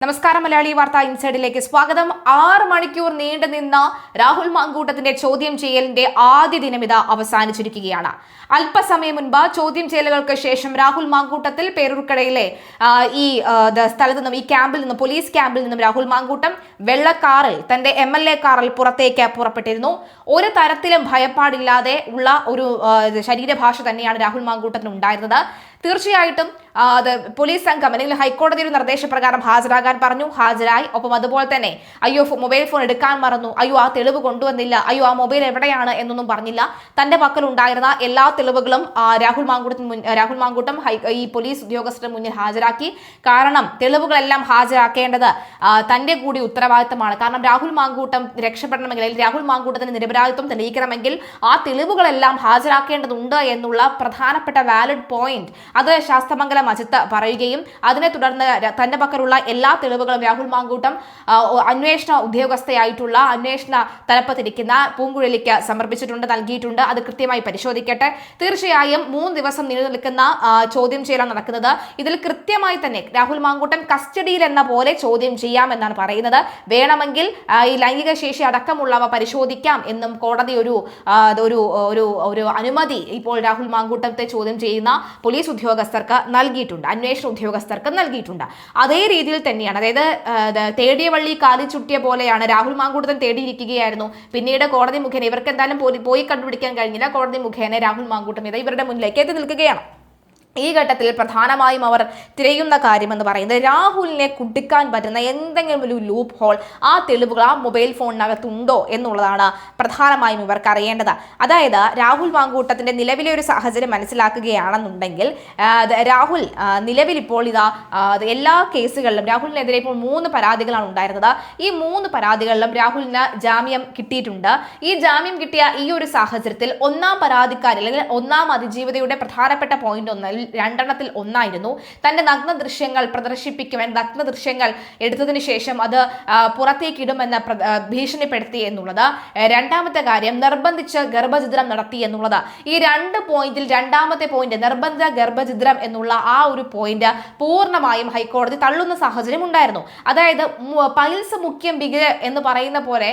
നമസ്കാരം മലയാളി വാർത്താ ഇൻസൈഡിലേക്ക് സ്വാഗതം. 6 മണിക്കൂർ നീണ്ടുനിന്ന രാഹുൽ മാങ്കൂട്ടത്തിന്റെ ചോദ്യം ചെയ്യലിന്റെ ആദ്യ ദിനം ഇതാ അവസാനിച്ചിരിക്കുകയാണ്. അല്പസമയം മുൻപ് ചോദ്യം ചെയ്യലുകൾക്ക് ശേഷം രാഹുൽ മാങ്കൂട്ടത്തിൽ പേരൂർക്കടയിലെ ഈ സ്ഥലത്ത് നിന്നും, ഈ ക്യാമ്പിൽ നിന്നും, പോലീസ് ക്യാമ്പിൽ നിന്നും രാഹുൽ മാങ്കൂട്ടം വെള്ളക്കാറിൽ, തന്റെ MLA കാറിൽ പുറത്തേക്ക് പുറപ്പെട്ടിരുന്നു. ഒരു തരത്തിലും ഭയപ്പാടില്ലാതെ ഉള്ള ഒരു ശരീരഭാഷ തന്നെയാണ് രാഹുൽ മാങ്കൂട്ടത്തിന് ഉണ്ടായിരുന്നത്. തീർച്ചയായിട്ടും പോലീസ് സംഘം അല്ലെങ്കിൽ ഹൈക്കോടതിയുടെ നിർദ്ദേശപ്രകാരം ഹാജരാകാൻ പറഞ്ഞു. ഹാജരായി. ഒപ്പം അതുപോലെ തന്നെ അയ്യോ മൊബൈൽ ഫോൺ എടുക്കാൻ മറന്നു, അയ്യോ ആ തെളിവ് കൊണ്ടുവന്നില്ല, അയ്യോ ആ മൊബൈൽ എവിടെയാണ് എന്നൊന്നും പറഞ്ഞില്ല. തന്റെ പക്കൽ ഉണ്ടായിരുന്ന എല്ലാ തെളിവുകളും രാഹുൽ മാങ്കൂട്ടം ഈ പോലീസ് ഉദ്യോഗസ്ഥരുടെ മുന്നിൽ ഹാജരാക്കി. കാരണം തെളിവുകളെല്ലാം ഹാജരാക്കേണ്ടത് തന്റെ കൂടി ഉത്തരവാദിത്തമാണ്. കാരണം രാഹുൽ മാങ്കൂട്ടം രക്ഷപ്പെടണമെങ്കിൽ, അല്ലെങ്കിൽ രാഹുൽ മാങ്കൂട്ടത്തിന്റെ നിരപരാധിത്വം തെളിയിക്കണമെങ്കിൽ ആ തെളിവുകളെല്ലാം ഹാജരാക്കേണ്ടതുണ്ട് എന്നുള്ള പ്രധാനപ്പെട്ട വാലിഡ് പോയിന്റ് അത് ശാസ്തമംഗലം അജിത്ത് പറയുകയും അതിനെ തുടർന്ന് തന്റെ പക്കലുള്ള എല്ലാ തെളിവുകളും രാഹുൽ മാങ്കൂട്ടം അന്വേഷണ ഉദ്യോഗസ്ഥയായിട്ടുള്ള, അന്വേഷണ തലപ്പത്തിരിക്കുന്ന പൂങ്കുഴലിക്ക് സമർപ്പിച്ചിട്ടുണ്ട്, നൽകിയിട്ടുണ്ട്. അത് കൃത്യമായി പരിശോധിക്കട്ടെ. തീർച്ചയായും 3 ദിവസം നീണ്ടു നിൽക്കുന്ന ചോദ്യം ചെയ്യലാണ് നടക്കുന്നത്. ഇതിൽ കൃത്യമായി തന്നെ രാഹുൽ മാങ്കൂട്ടം കസ്റ്റഡിയിൽ എന്ന പോലെ ചോദ്യം ചെയ്യാമെന്നാണ് പറയുന്നത്. വേണമെങ്കിൽ ഈ ലൈംഗിക ശേഷി അടക്കമുള്ളവ പരിശോധിക്കാം എന്നും കോടതി ഒരു അനുമതി ഇപ്പോൾ രാഹുൽ മാങ്കൂട്ടത്തെ ചോദ്യം ചെയ്യുന്ന പോലീസ് ഉദ്യോഗസ്ഥർക്ക് നൽകിയിട്ടുണ്ട്, അന്വേഷണ ഉദ്യോഗസ്ഥർക്ക് നൽകിയിട്ടുണ്ട്. അതേ രീതിയിൽ തന്നെയാണ്, അതായത് തേടിയ വള്ളി കാലി ചുട്ടിയ പോലെയാണ് രാഹുൽ മാങ്കൂട്ടം തേടിയിരിക്കുകയായിരുന്നു. പിന്നീട് കോടതി മുഖേന, ഇവർക്ക് എന്തായാലും പോയി കണ്ടുപിടിക്കാൻ കഴിഞ്ഞില്ല, കോടതി മുഖേന രാഹുൽ മാങ്കൂട്ടം ഇവരുടെ മുന്നിലേക്ക് എത്തി നിൽക്കുകയാണ്. ഈ ഘട്ടത്തിൽ പ്രധാനമായും അവർ തിരയുന്ന കാര്യമെന്ന് പറയുന്നത് രാഹുലിനെ കുടിക്കാൻ പറ്റുന്ന എന്തെങ്കിലും ഒരു ലൂപ്പ് ഹോൾ, ആ തെളിവുകൾ ആ മൊബൈൽ ഫോണിനകത്തുണ്ടോ എന്നുള്ളതാണ് പ്രധാനമായും ഇവർക്ക് അറിയേണ്ടത്. അതായത് രാഹുൽ മാങ്കൂട്ടത്തിന്റെ നിലവിലെ ഒരു സാഹചര്യം മനസ്സിലാക്കുകയാണെന്നുണ്ടെങ്കിൽ, രാഹുൽ നിലവിൽ ഇപ്പോൾ എല്ലാ കേസുകളിലും രാഹുലിനെതിരെ ഇപ്പോൾ 3 പരാതികളാണ് ഉണ്ടായിരുന്നത്. ഈ 3 പരാതികളിലും രാഹുലിന് ജാമ്യം കിട്ടിയിട്ടുണ്ട്. ഈ ജാമ്യം കിട്ടിയ ഈ ഒരു സാഹചര്യത്തിൽ ഒന്നാം പരാതിക്കാരി, അല്ലെങ്കിൽ ഒന്നാം അതിജീവിതയുടെ പ്രധാനപ്പെട്ട പോയിന്റ് 2 ഒന്നായിരുന്നു തന്റെ നഗ്ന ദൃശ്യങ്ങൾ പ്രദർശിപ്പിക്കുവാൻ, നഗ്ന ദൃശ്യങ്ങൾ എടുത്തതിന് ശേഷം അത് പുറത്തേക്ക് ഇടുമെന്ന് ഭീഷണിപ്പെടുത്തി എന്നുള്ളത്. രണ്ടാമത്തെ കാര്യം നിർബന്ധിച്ച് ഗർഭഛിദ്രം നടത്തി എന്നുള്ളത്. ഈ 2 പോയിന്റിൽ രണ്ടാമത്തെ പോയിന്റ്, നിർബന്ധിത ഗർഭഛിദ്രം എന്നുള്ള ആ ഒരു പോയിന്റ് പൂർണ്ണമായും ഹൈക്കോടതി തള്ളുന്ന സാഹചര്യം ഉണ്ടായിരുന്നു. അതായത് പൈൽസ് മുഖ്യം ബിഗ് എന്ന് പറയുന്ന പോലെ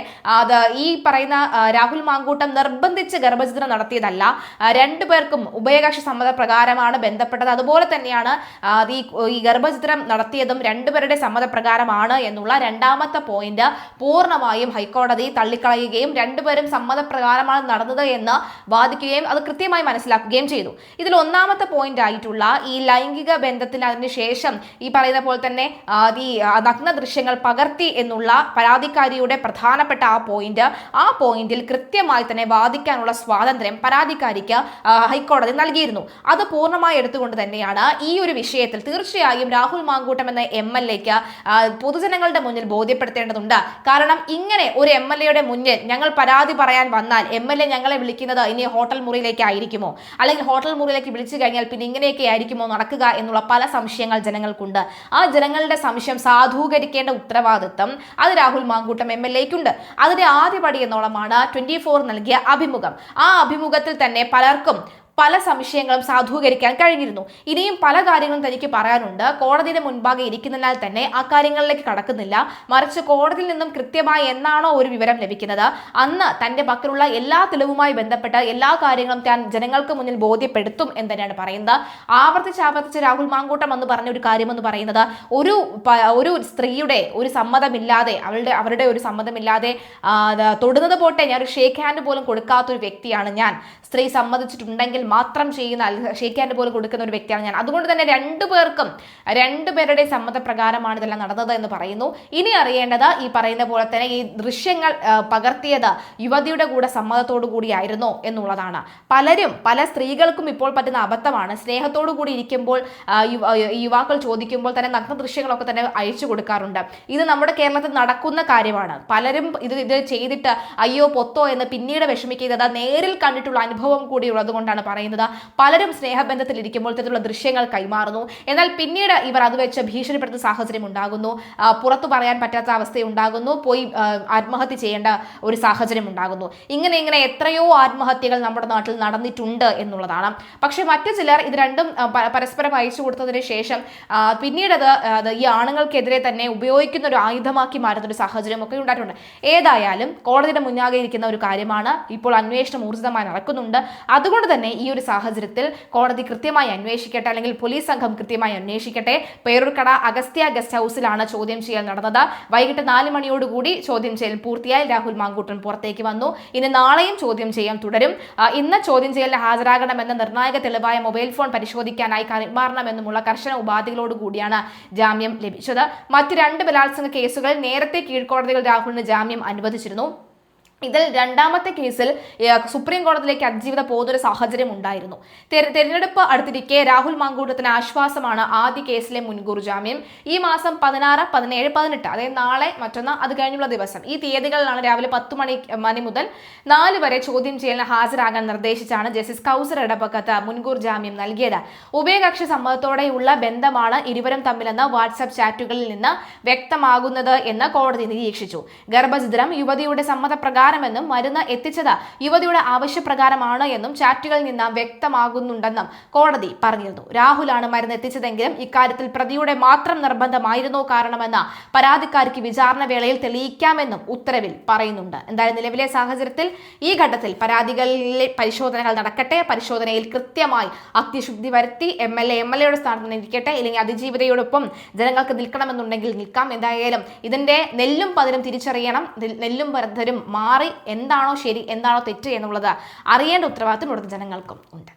ഈ പറയുന്ന രാഹുൽ മാങ്കൂട്ടം നിർബന്ധിച്ച് ഗർഭഛിദ്രം നടത്തിയതല്ല, 2 പേർക്കും ഉഭയകക്ഷി സമ്മതപ്രകാരമാണ് ബന്ധപ്പെട്ടത്. അതുപോലെ തന്നെയാണ് ഈ ഗർഭഛിദ്രം നടത്തിയതും 2 പേരുടെ സമ്മതപ്രകാരമാണ് എന്നുള്ള രണ്ടാമത്തെ പോയിന്റ് പൂർണ്ണമായും ഹൈക്കോടതി തള്ളിക്കളയുകയും 2 പേരും സമ്മതപ്രകാരമാണ് നടന്നത് എന്ന് വാദിക്കുകയും അത് കൃത്യമായി മനസ്സിലാക്കുകയും ചെയ്തു. ഇതിൽ ഒന്നാമത്തെ പോയിന്റ് ആയിട്ടുള്ള ഈ ലൈംഗിക ബന്ധത്തിന് അതിനുശേഷം ഈ പറയുന്ന പോലെ തന്നെ ഈ നഗ്ന ദൃശ്യങ്ങൾ പകർത്തി എന്നുള്ള പരാതിക്കാരിയുടെ പ്രധാനപ്പെട്ട ആ പോയിന്റിൽ കൃത്യമായി തന്നെ വാദിക്കാനുള്ള സ്വാതന്ത്ര്യം പരാതിക്കാരിക്ക് ഹൈക്കോടതി നൽകിയിരുന്നു. അത് പൂർണ്ണമായി എടുത്തുകൊണ്ട് തന്നെയാണ് ഈ ഒരു വിഷയത്തിൽ തീർച്ചയായും രാഹുൽ മാങ്കൂട്ടം എന്ന MLAക്ക് പൊതുജനങ്ങളുടെ മുന്നിൽ ബോധ്യപ്പെടുത്തേണ്ടതുണ്ട്. കാരണം ഇങ്ങനെ ഒരു MLAയുടെ മുന്നിൽ ഞങ്ങൾ പരാതി പറയാൻ വന്നാൽ MLA ഞങ്ങളെ വിളിക്കുന്നത് ഇനി ഹോട്ടൽ മുറിയിലേക്ക് ആയിരിക്കുമോ, അല്ലെങ്കിൽ ഹോട്ടൽ മുറിയിലേക്ക് വിളിച്ചു കഴിഞ്ഞാൽ പിന്നെ ഇങ്ങനെയൊക്കെ ആയിരിക്കുമോ നടക്കുക എന്നുള്ള പല സംശയങ്ങൾ ജനങ്ങൾക്കുണ്ട്. ആ ജനങ്ങളുടെ സംശയം സാധൂകരിക്കേണ്ട ഉത്തരവാദിത്തം അത് രാഹുൽ മാങ്കൂട്ടം MLAക്കുണ്ട്. അതിന്റെ ആദ്യപടി എന്നോളമാണ് 24 നൽകിയ അഭിമുഖം. ആ അഭിമുഖത്തിൽ തന്നെ പലർക്കും പല സംശയങ്ങളും സാധൂകരിക്കാൻ കഴിഞ്ഞിരുന്നു. ഇനിയും പല കാര്യങ്ങളും തനിക്ക് പറയാനുണ്ട്. കോടതിയുടെ മുൻപാകെ ഇരിക്കുന്നതിനാൽ തന്നെ ആ കാര്യങ്ങളിലേക്ക് കടക്കുന്നില്ല. മറിച്ച് കോടതിയിൽ നിന്നും കൃത്യമായി എന്നാണോ ഒരു വിവരം ലഭിക്കുന്നത് അന്ന് തന്റെ പക്കലുള്ള എല്ലാ തെളിവുമായി ബന്ധപ്പെട്ട എല്ലാ കാര്യങ്ങളും താൻ ജനങ്ങൾക്ക് മുന്നിൽ ബോധ്യപ്പെടുത്തും എന്ന് തന്നെയാണ് പറയുന്നത്. ആവർത്തിച്ച് രാഹുൽ മാങ്കൂട്ടം എന്ന് പറഞ്ഞ ഒരു കാര്യമെന്ന് പറയുന്നത് ഒരു സ്ത്രീയുടെ ഒരു സമ്മതമില്ലാതെ, അവരുടെ ഒരു സമ്മതമില്ലാതെ തൊടുന്നത് പോട്ടെ, ഞാൻ ഒരു ഷേക്ക് ഹാൻഡ് പോലും കൊടുക്കാത്ത ഒരു വ്യക്തിയാണ് ഞാൻ. സ്ത്രീ സമ്മതിച്ചിട്ടുണ്ടെങ്കിൽ മാത്രം ചെയ്യുന്ന, ഷേക്ക് ഹാൻഡ് പോലും കൊടുക്കുന്ന ഒരു വ്യക്തിയാണ് ഞാൻ. അതുകൊണ്ട് തന്നെ 2 പേരുടെ സമ്മതപ്രകാരമാണ് ഇതെല്ലാം നടന്നത് എന്ന് പറയുന്നു. ഇനി അറിയേണ്ടത് ഈ പറയുന്ന പോലെ തന്നെ ഈ ദൃശ്യങ്ങൾ പകർത്തിയത് യുവതിയുടെ കൂടെ സമ്മതത്തോടു കൂടിയായിരുന്നോ എന്നുള്ളതാണ്. പല സ്ത്രീകൾക്കും ഇപ്പോൾ പറ്റുന്ന അബദ്ധമാണ്. സ്നേഹത്തോടു കൂടി ഇരിക്കുമ്പോൾ യുവാക്കൾ ചോദിക്കുമ്പോൾ തന്നെ നഗ്ന ദൃശ്യങ്ങളൊക്കെ തന്നെ അയച്ചു കൊടുക്കാറുണ്ട്. ഇത് നമ്മുടെ കേരളത്തിൽ നടക്കുന്ന കാര്യമാണ്. പലരും ഇത് ചെയ്തിട്ട് അയ്യോ പൊത്തോ എന്ന് പിന്നീട് വിഷമിക്കുന്നത് നേരിൽ കണ്ടിട്ടുള്ള അനുഭവം കൂടി ഉള്ളത് കൊണ്ടാണ് പറയുന്നത്. പലരും സ്നേഹബന്ധത്തിലിരിക്കുമ്പോൾ ഇത്തരത്തിലുള്ള ദൃശ്യങ്ങൾ കൈമാറുന്നു. എന്നാൽ പിന്നീട് ഇവർ അത് വെച്ച് ഭീഷണിപ്പെടുത്തുന്ന സാഹചര്യം ഉണ്ടാകുന്നു, പുറത്തു പറയാൻ പറ്റാത്ത അവസ്ഥ ഉണ്ടാകുന്നു, പോയി ആത്മഹത്യ ചെയ്യേണ്ട ഒരു സാഹചര്യം ഉണ്ടാകുന്നു. ഇങ്ങനെ എത്രയോ ആത്മഹത്യകൾ നമ്മുടെ നാട്ടിൽ നടന്നിട്ടുണ്ട് എന്നുള്ളതാണ്. പക്ഷെ മറ്റു ചിലർ ഇത് രണ്ടും പരസ്പരം അയച്ചു കൊടുത്തതിന് ശേഷം പിന്നീട് അത് ഈ ആണുങ്ങൾക്കെതിരെ തന്നെ ഉപയോഗിക്കുന്ന ഒരു ആയുധമാക്കി മാറ്റുന്ന ഒരു സാഹചര്യം ഒക്കെ ഉണ്ടായിട്ടുണ്ട്. ഏതായാലും കോടതിയുടെ മുന്നാകെ ഇരിക്കുന്ന ഒരു കാര്യമാണ്. ഇപ്പോൾ അന്വേഷണം ഊർജിതമായി നടക്കുന്നുണ്ട്. അതുകൊണ്ട് തന്നെ ഈ ഒരു സാഹചര്യത്തിൽ കോടതി കൃത്യമായി അന്വേഷിക്കട്ടെ, അല്ലെങ്കിൽ പോലീസ് സംഘം കൃത്യമായി അന്വേഷിക്കട്ടെ. പേരൂർക്കട അഗസ്ത്യ ഗസ്റ്റ് ഹൗസിലാണ് ചോദ്യം ചെയ്യൽ നടന്നത്. വൈകിട്ട് 4 മണിയോടുകൂടി ചോദ്യം ചെയ്യൽ പൂർത്തിയായി രാഹുൽ മാങ്കൂട്ടൻ പുറത്തേക്ക് വന്നു. ഇനി നാളെയും ചോദ്യം ചെയ്യാൻ തുടരും. ഇന്ന് ചോദ്യം ചെയ്യലിന് ഹാജരാകണമെന്ന നിർണായക തെളിവായ മൊബൈൽ ഫോൺ പരിശോധിക്കാനായി കൈമാറണമെന്നുമുള്ള കർശന ഉപാധികളോടുകൂടിയാണ് ജാമ്യം ലഭിച്ചത്. മറ്റ് 2 ബലാത്സംഗ കേസുകൾ നേരത്തെ കീഴ്ക്കോടതികൾ രാഹുലിന് ജാമ്യം അനുവദിച്ചിരുന്നു. ഇതിൽ രണ്ടാമത്തെ കേസിൽ സുപ്രീം കോടതിയിലേക്ക് അതിജീവിത പോകുന്നൊരു സാഹചര്യം ഉണ്ടായിരുന്നു. തെരഞ്ഞെടുപ്പ് അടുത്തിരിക്കെ രാഹുൽ മാങ്കൂട്ടത്തിന് ആശ്വാസമാണ് ആദ്യ കേസിലെ മുൻകൂർ ജാമ്യം. ഈ മാസം 16, 17, 18, അതായത് നാളെ, മറ്റൊന്ന്, അത് കഴിഞ്ഞുള്ള ദിവസം, ഈ തീയതികളിലാണ് രാവിലെ 10 മണി മുതൽ 4 വരെ ചോദ്യം ചെയ്യലിന് ഹാജരാകാൻ നിർദ്ദേശിച്ചാണ് ജസ്റ്റിസ് കൗസർ ഇടപ്പക്കത്ത് മുൻകൂർ ജാമ്യം നൽകിയത്. ഉഭയകക്ഷി സമ്മതത്തോടെയുള്ള ബന്ധമാണ് ഇരുവരും തമ്മിലെന്ന് വാട്സാപ്പ് ചാറ്റുകളിൽ നിന്ന് വ്യക്തമാകുന്നത് എന്ന് കോടതി നിരീക്ഷിച്ചു. ഗർഭഛിദ്രം യുവതിയുടെ സമ്മതപ്രകാരം എന്നും മരുന്ന് എത്തിച്ചത് യുവതിയുടെ ആവശ്യപ്രകാരമാണ് എന്നും ചാറ്റുകളിൽ നിന്ന് വ്യക്തമാകുന്നുണ്ടെന്നും കോടതി പറഞ്ഞിരുന്നു. രാഹുലാണ് മരുന്ന് എത്തിച്ചതെങ്കിലും ഇക്കാര്യത്തിൽ പ്രതിയുടെ മാത്രം നിർബന്ധമായിരുന്നോ കാരണമെന്ന് പരാതിക്കാരിക്ക് വിചാരണ വേളയിൽ തെളിയിക്കാമെന്നും ഉത്തരവിൽ പറയുന്നുണ്ട്. എന്തായാലും നിലവിലെ സാഹചര്യത്തിൽ ഈ ഘട്ടത്തിൽ പരാതികളിലെ പരിശോധനകൾ നടക്കട്ടെ. പരിശോധനയിൽ കൃത്യമായി അഗ്നിശുദ്ധി വരുത്തി എംഎൽഎയുടെ സ്ഥാനത്ത് നിൽക്കട്ടെ. ഇല്ലെങ്കിൽ അതിജീവിതയോടൊപ്പം ജനങ്ങൾക്ക് നിൽക്കണമെന്നുണ്ടെങ്കിൽ നിൽക്കാം. എന്തായാലും ഇതിന്റെ നെല്ലും പതിരും തിരിച്ചറിയണം. നെല്ലും പതിരും മാറി എന്താണോ ശരി, എന്താണോ തെറ്റ് എന്നുള്ളത് അറിയേണ്ട ഉത്തരവാദിത്വം ഇവിടുത്തെ ജനങ്ങൾക്കും ഉണ്ട്.